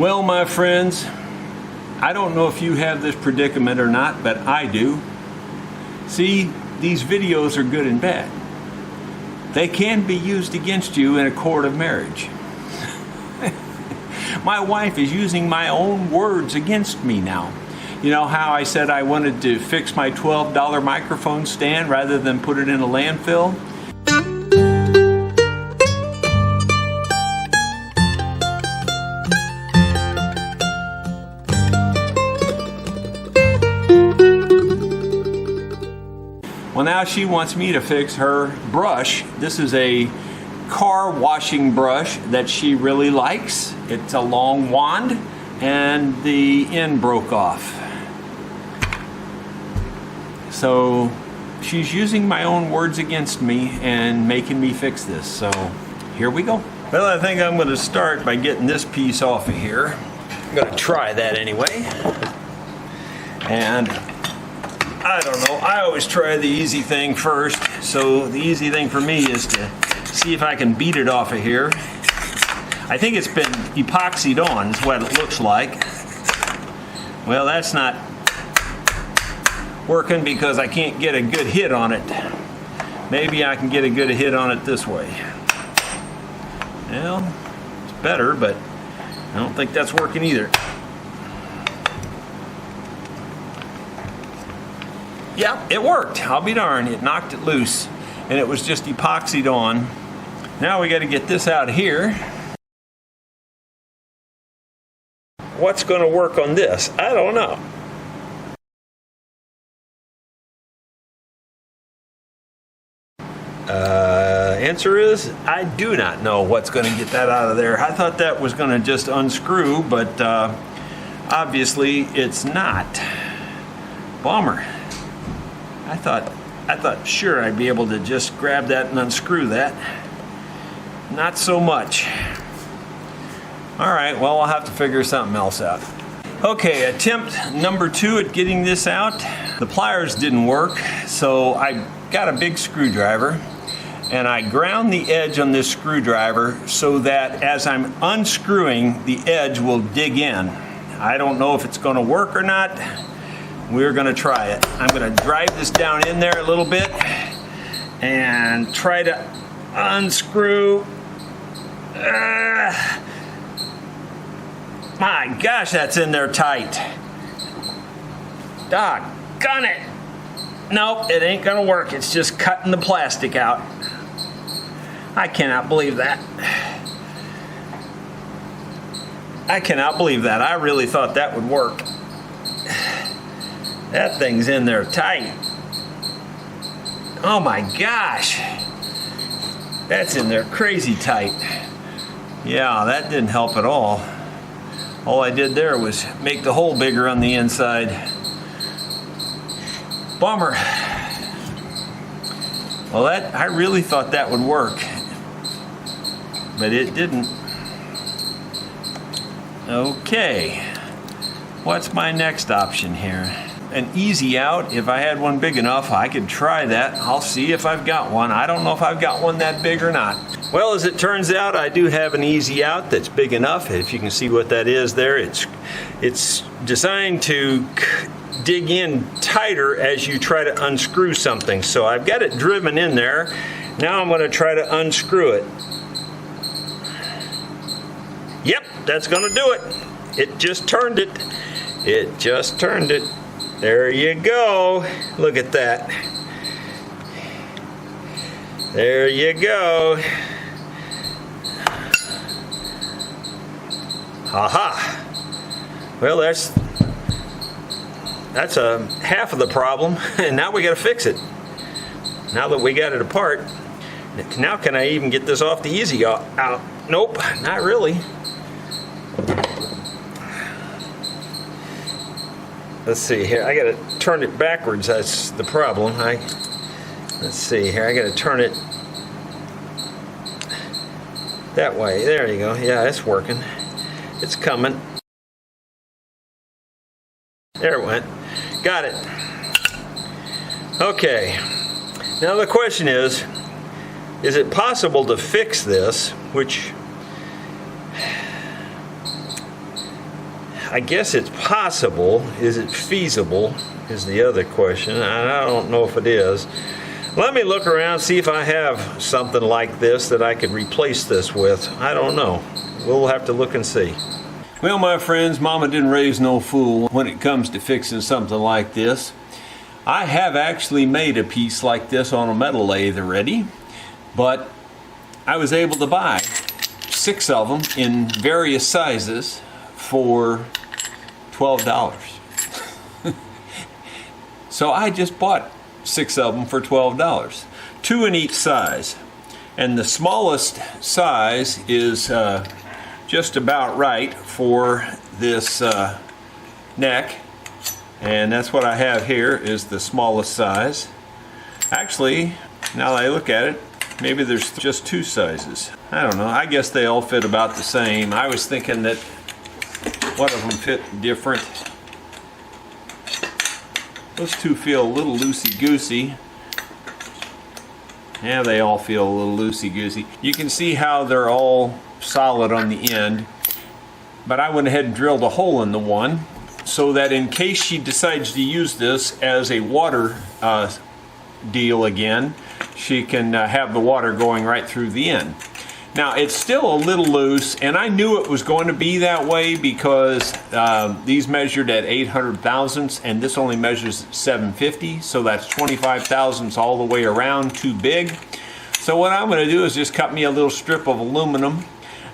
Well, my friends, I don't know if you have this predicament or not, but I do. See, these videos are good and bad. They can be used against you in a court of marriage. My wife is using my own words against me now. You know how I said I wanted to fix my $12 microphone stand rather than put it in a landfill? Well, now she wants me to fix her brush. This is a car washing brush that she really likes. It's a long wand and the end broke off. So she's using my own words against me and making me fix this. So here we go. Well, I think I'm going to start by getting this piece off of here. I'm going to try that anyway. And I don't know, I always try the easy thing first. So the easy thing for me is to see if I can beat it off of here. I think it's been epoxied on, is what it looks like. Well, that's not working because I can't get a good hit on it. Maybe I can get a good hit on it this way. Well, it's better, but I don't think that's working either. Yeah, it worked. I'll be darned. It knocked it loose, and it was just epoxied on. Now we got to get this out of here. What's going to work on this? I don't know. Answer is, I do not know what's going to get that out of there. I thought that was going to just unscrew, but obviously it's not. Bummer. I thought sure I'd be able to just grab that and unscrew that. Not so much. All right, well, I'll have to figure something else out. Okay, attempt number 2 at getting this out. The pliers didn't work, so I got a big screwdriver and I ground the edge on this screwdriver so that as I'm unscrewing, the edge will dig in. I don't know if it's going to work or not. We're going to try it. I'm going to drive this down in there a little bit and try to unscrew. My gosh, that's in there tight. Doggone it. Nope, it ain't going to work. It's just cutting the plastic out. I cannot believe that. I cannot believe that. I really thought that would work. That thing's in there tight. Oh my gosh. That's in there crazy tight. Yeah, that didn't help at all. All I did there was make the hole bigger on the inside. Bummer. Well, I really thought that would work, but it didn't. Okay. What's my next option here? An easy out. If I had one big enough, I could try that. I'll see if I've got one. I don't know if I've got one that big or not. Well, as it turns out, I do have an easy out that's big enough. If you can see what that is there, it's designed to dig in tighter as you try to unscrew something. So I've got it driven in there. Now I'm going to try to unscrew it. Yep, that's going to do it. It just turned it. It just turned it. There you go. Look at that. There you go. Ha-ha. Well, that's a half of the problem, and now we got to fix it. Now that we got it apart, now can I even get this off the easy out? Nope, not really. Let's see here. I got to turn it backwards. That's the problem. Let's see here. I got to turn it that way. There you go. Yeah, it's working. It's coming. There it went. Got it. Okay. Now the question is it possible to fix this? Which I guess it's possible. Is it feasible is the other question. I don't know if it is. Let me look around, see if I have something like this that I could replace this with. I don't know. We'll have to look and see. Well, my friends, Mama didn't raise no fool when it comes to fixing something like this. I have actually made a piece like this on a metal lathe already, but I was able to buy 6 of them in various sizes for $12. So I just bought 6 of them for $12, 2 in each size. And the smallest size is just about right for this neck. And that's what I have here, is the smallest size. Actually, now that I look at it, maybe there's just 2 sizes. I don't know, I guess they all fit about the same. I was thinking that one of them fit different. Those 2 feel a little loosey-goosey. Yeah, they all feel a little loosey-goosey. You can see how they're all solid on the end, but I went ahead and drilled a hole in the one so that in case she decides to use this as a water deal again, she can have the water going right through the end. Now, it's still a little loose, and I knew it was going to be that way because these measured at 800 thousandths, and this only measures 750, so that's 25 thousandths all the way around, too big. So what I'm going to do is just cut me a little strip of aluminum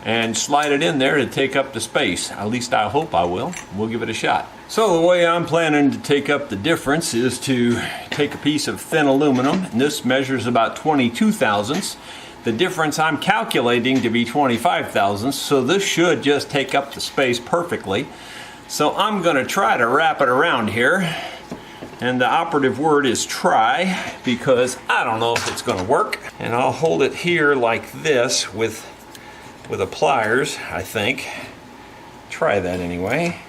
and slide it in there to take up the space. At least I hope I will. We'll give it a shot. So the way I'm planning to take up the difference is to take a piece of thin aluminum, and this measures about 22 thousandths. The difference I'm calculating to be 25 thousandths, so this should just take up the space perfectly. So I'm going to try to wrap it around here, and the operative word is try, because I don't know if it's going to work. And I'll hold it here like this with a pliers, I think. Try that anyway.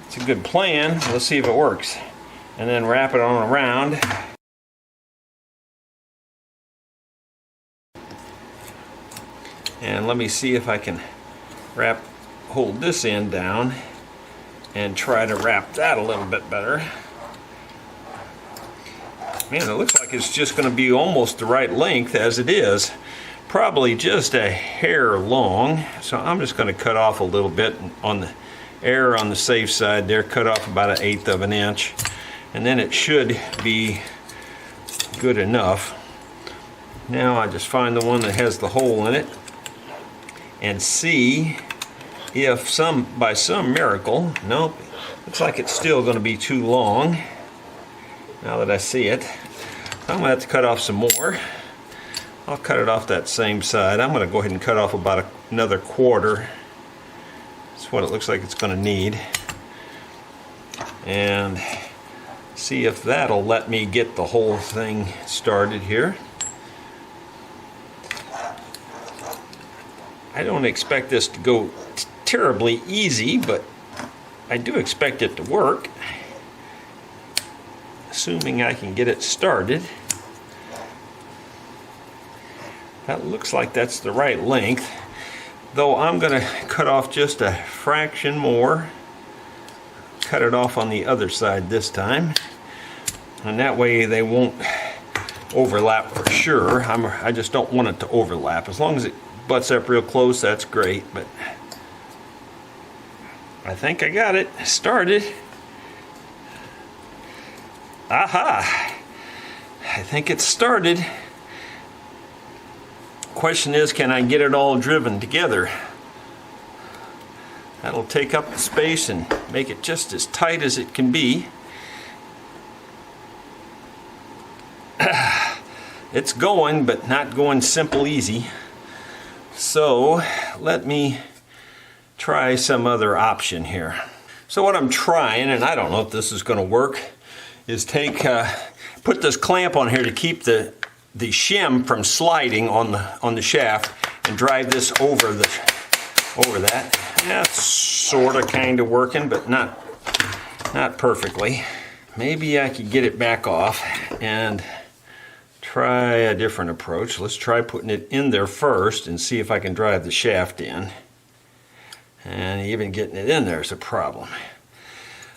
It's a good plan. Let's see if it works. And then wrap it on around. And let me see if I can hold this end down and try to wrap that a little bit better. Man, it looks like it's just going to be almost the right length as it is. Probably just a hair long. So I'm just going to cut off a little bit on the error on the safe side there, cut off about 1/8 of an inch. And then it should be good enough. Now I just find the one that has the hole in it and see if by some miracle, nope, looks like it's still going to be too long now that I see it. I'm going to have to cut off some more. I'll cut it off that same side. I'm going to go ahead and cut off about another 1/4. That's what it looks like it's going to need. And see if that'll let me get the whole thing started here. I don't expect this to go terribly easy, but I do expect it to work, assuming I can get it started. That looks like that's the right length, though I'm going to cut off just a fraction more. Cut it off on the other side this time, and that way they won't overlap for sure. I just don't want it to overlap. As long as it butts up real close, that's great, but I think I got it started. Aha! I think it's started. Question is, can I get it all driven together? That'll take up the space and make it just as tight as it can be. It's going, but not going simple easy. So let me try some other option here. So what I'm trying, and I don't know if this is going to work, is put this clamp on here to keep the shim from sliding on the shaft, and drive this over that. That's sort of kind of working, but not perfectly. Maybe I could get it back off and try a different approach. Let's try putting it in there first and see if I can drive the shaft in. And even getting it in there is a problem.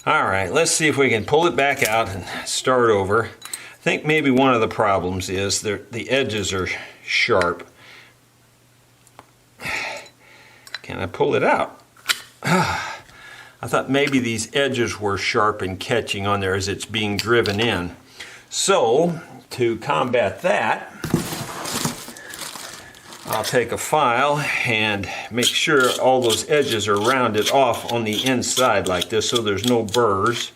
All right, let's see if we can pull it back out and start over. I think maybe one of the problems is the edges are sharp. Can I pull it out? I thought maybe these edges were sharp and catching on there as it's being driven in. So, to combat that, I'll take a file and make sure all those edges are rounded off on the inside like this so there's no burrs.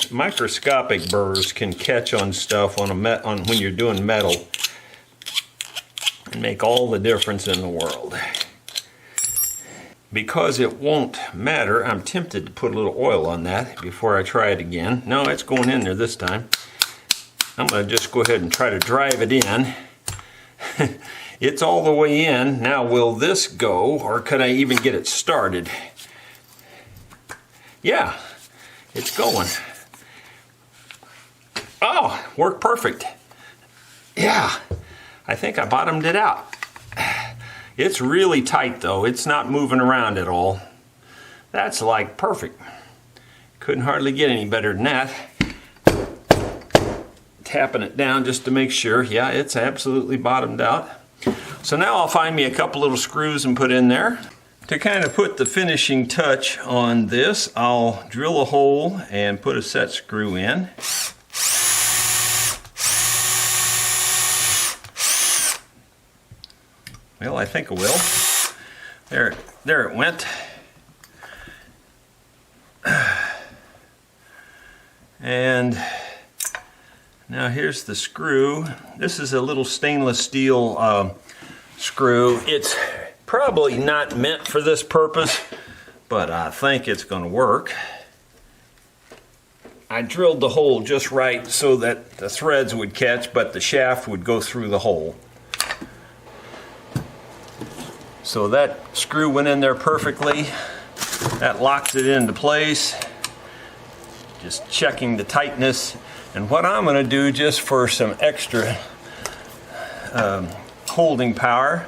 Microscopic burrs can catch on stuff on when you're doing metal and make all the difference in the world. Because it won't matter, I'm tempted to put a little oil on that before I try it again. No, it's going in there this time. I'm going to just go ahead and try to drive it in. It's all the way in. Now will this go, or could I even get it started? Yeah, it's going. Oh, worked perfect. Yeah, I think I bottomed it out. It's really tight though. It's not moving around at all. That's like perfect. Couldn't hardly get any better than that. Tapping it down just to make sure. Yeah, it's absolutely bottomed out. So now I'll find me a couple little screws and put in there. To kind of put the finishing touch on this, I'll drill a hole and put a set screw in. Well, I think I will. There it went. And now here's the screw. This is a little stainless steel screw. It's probably not meant for this purpose, but I think it's going to work. I drilled the hole just right so that the threads would catch, but the shaft would go through the hole. So that screw went in there perfectly. That locks it into place. Just checking the tightness. And what I'm going to do, just for some extra holding power,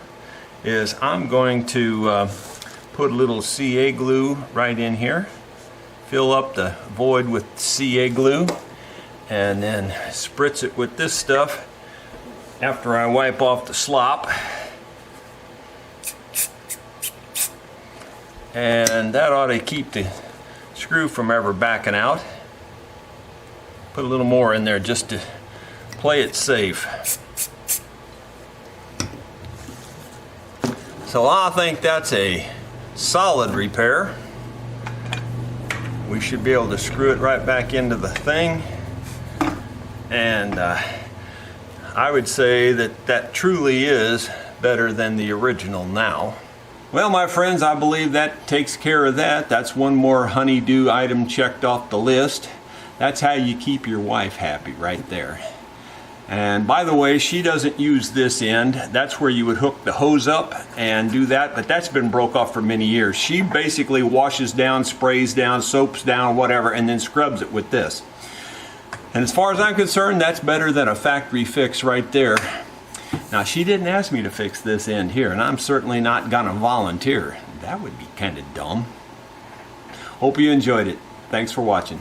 is I'm going to put a little CA glue right in here. Fill up the void with CA glue. And then spritz it with this stuff after I wipe off the slop. And that ought to keep the screw from ever backing out. Put a little more in there just to play it safe. So I think that's a solid repair. We should be able to screw it right back into the thing. And I would say that that truly is better than the original now. Well, my friends, I believe that takes care of that. That's one more honey-do item checked off the list. That's how you keep your wife happy right there. And by the way, she doesn't use this end. That's where you would hook the hose up and do that, but that's been broke off for many years. She basically washes down, sprays down, soaps down, whatever, and then scrubs it with this. And as far as I'm concerned, that's better than a factory fix right there. Now, she didn't ask me to fix this end here, and I'm certainly not gonna volunteer. That would be kind of dumb. Hope you enjoyed it. Thanks for watching.